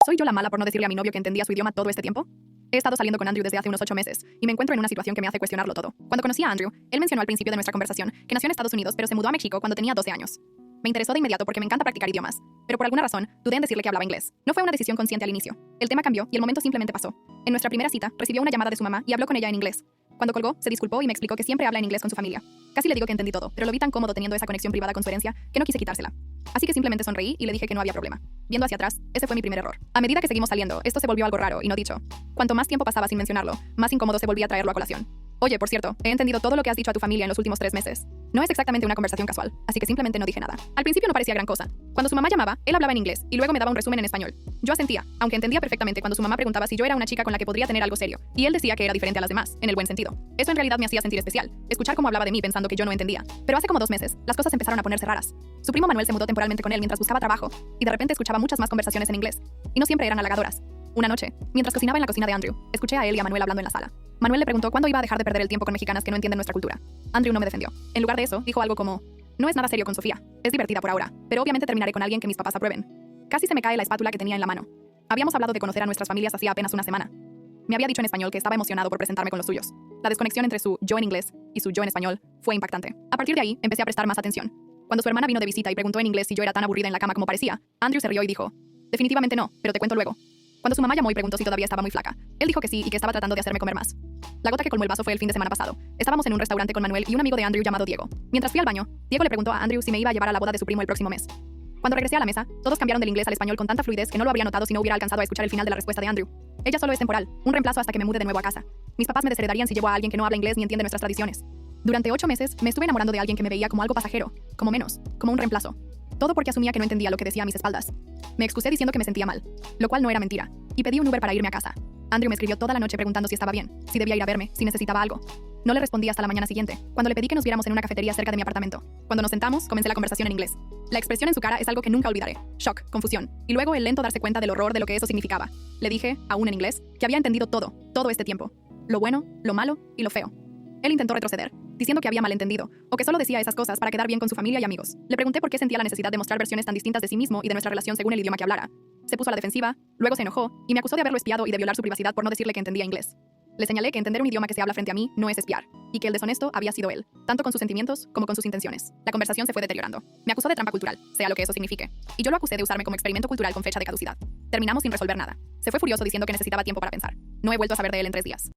¿Soy yo la mala por no decirle a mi novio que entendía su idioma todo este tiempo? He estado saliendo con Andrew desde hace unos 8 meses y me encuentro en una situación que me hace cuestionarlo todo. Cuando conocí a Andrew, él mencionó al principio de nuestra conversación que nació en Estados Unidos pero se mudó a México cuando tenía 12 años. Me interesó de inmediato porque me encanta practicar idiomas, pero por alguna razón dudé en decirle que hablaba inglés. No fue una decisión consciente al inicio. El tema cambió y el momento simplemente pasó. En nuestra primera cita, recibió una llamada de su mamá y habló con ella en inglés. Cuando colgó, se disculpó y me explicó que siempre habla en inglés con su familia. Casi le digo que entendí todo, pero lo vi tan cómodo teniendo esa conexión privada con su herencia que no quise quitársela. Así que simplemente sonreí y le dije que no había problema. Viendo hacia atrás, ese fue mi primer error. A medida que seguimos saliendo, esto se volvió algo raro y no dicho. Cuanto más tiempo pasaba sin mencionarlo, más incómodo se volvía a traerlo a colación. Oye, por cierto, he entendido todo lo que has dicho a tu familia en los últimos 3 meses. No es exactamente una conversación casual, así que simplemente no dije nada. Al principio no parecía gran cosa. Cuando su mamá llamaba, él hablaba en inglés y luego me daba un resumen en español. Yo asentía, aunque entendía perfectamente cuando su mamá preguntaba si yo era una chica con la que podría tener algo serio, y él decía que era diferente a las demás, en el buen sentido. Eso en realidad me hacía sentir especial, escuchar cómo hablaba de mí pensando que yo no entendía. Pero hace como 2 meses, las cosas empezaron a ponerse raras. Su primo Manuel se mudó temporalmente con él mientras buscaba trabajo, y de repente escuchaba muchas más conversaciones en inglés, y no siempre eran halagadoras. Una noche, mientras cocinaba en la cocina de Andrew, escuché a él y a Manuel hablando en la sala. Manuel le preguntó cuándo iba a dejar de perder el tiempo con mexicanas que no entienden nuestra cultura. Andrew no me defendió. En lugar de eso, dijo algo como: no es nada serio con Sofía. Es divertida por ahora, pero obviamente terminaré con alguien que mis papás aprueben. Casi se me cae la espátula que tenía en la mano. Habíamos hablado de conocer a nuestras familias hacía apenas una semana. Me había dicho en español que estaba emocionado por presentarme con los suyos. La desconexión entre su yo en inglés y su yo en español fue impactante. A partir de ahí, empecé a prestar más atención. Cuando su hermana vino de visita y preguntó en inglés si yo era tan aburrida en la cama como parecía, Andrew se rió y dijo: definitivamente no, pero te cuento luego. Cuando su mamá llamó y preguntó si todavía estaba muy flaca, él dijo que sí y que estaba tratando de hacerme comer más. La gota que colmó el vaso fue el fin de semana pasado. Estábamos en un restaurante con Manuel y un amigo de Andrew llamado Diego. Mientras fui al baño, Diego le preguntó a Andrew si me iba a llevar a la boda de su primo el próximo mes. Cuando regresé a la mesa, todos cambiaron del inglés al español con tanta fluidez que no lo habría notado si no hubiera alcanzado a escuchar el final de la respuesta de Andrew. Ella solo es temporal, un reemplazo hasta que me mude de nuevo a casa. Mis papás me desheredarían si llevo a alguien que no habla inglés ni entiende nuestras tradiciones. Durante 8 meses me estuve enamorando de alguien que me veía como algo pasajero, como menos, como un reemplazo. Todo porque asumía que no entendía lo que decía a mis espaldas. Me excusé diciendo que me sentía mal, lo cual no era mentira, y pedí un Uber para irme a casa. Andrew me escribió toda la noche preguntando si estaba bien, si debía ir a verme, si necesitaba algo. No le respondí hasta la mañana siguiente, cuando le pedí que nos viéramos en una cafetería cerca de mi apartamento. Cuando nos sentamos, comencé la conversación en inglés. La expresión en su cara es algo que nunca olvidaré. Shock, confusión, y luego el lento darse cuenta del horror de lo que eso significaba. Le dije, aún en inglés, que había entendido todo este tiempo. Lo bueno, lo malo y lo feo. Él intentó retroceder, diciendo que había malentendido, o que solo decía esas cosas para quedar bien con su familia y amigos. Le pregunté por qué sentía la necesidad de mostrar versiones tan distintas de sí mismo y de nuestra relación según el idioma que hablara. Se puso a la defensiva, luego se enojó, y me acusó de haberlo espiado y de violar su privacidad por no decirle que entendía inglés. Le señalé que entender un idioma que se habla frente a mí no es espiar, y que el deshonesto había sido él, tanto con sus sentimientos como con sus intenciones. La conversación se fue deteriorando. Me acusó de trampa cultural, sea lo que eso signifique, y yo lo acusé de usarme como experimento cultural con fecha de caducidad. Terminamos sin resolver nada. Se fue furioso diciendo que necesitaba tiempo para pensar. No he vuelto a saber de él en 3 días.